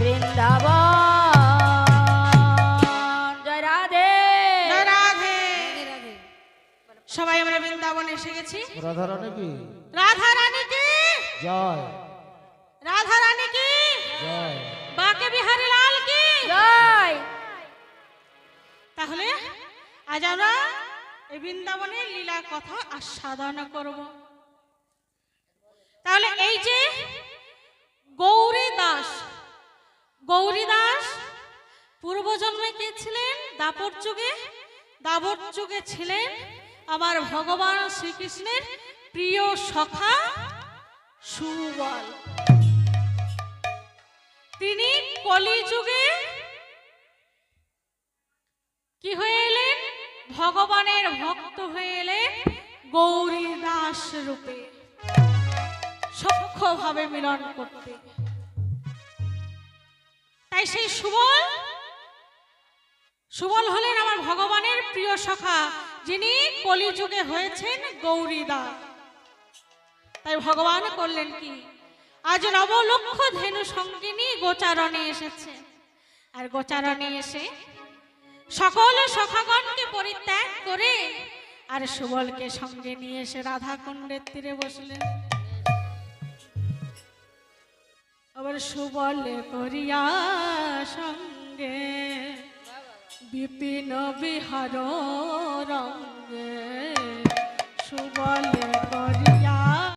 বৃন্দাবন। জয় রাধে জয় রাধে। সবাই আমরা বৃন্দাবন এসে গেছি। রাধা রানী কি রাধা রানী কি জয়, রাধা রানী কি জয়। বাকে বিহারী লাল কি জয়। তাহলে আজ আমরা এই বৃন্দাবনের লীলা কথা আস্বাদন করব। তাহলে এই যে গৌরী দাস, গৌরী দাস পূর্বজন্মে কে ছিলেন? দাপর যুগে। দাপর যুগে ছিলেন আমার ভগবান শ্রীকৃষ্ণের প্রিয় সখা সুবল। তিনি কলিযুগে কি হয়ে এলেন? ভগবানের ভক্ত হয়ে এলেন গৌরী দাস রূপে, সূক্ষ্মভাবে মিলন করতে। তাই সেই সুবল, সুবল হলেন আমার ভগবানের প্রিয় সখা, যিনি কলিযুগে হয়েছেন গৌরী দাস। তাই ভগবান করলেন কি? আজ নবলক্ষ ধেনু সঙ্গিনী গোচারণে এসেছে। আর গোচারণে এসে সকল সখাগণকে পরিত্যাগ করে আর সুবলকে সঙ্গে নিয়ে এসে রাধা কুণ্ডের তীরে বসলেন। আবার সুবলে করিয়া সঙ্গে বিপিন বিহার রঙ্গে, সুবল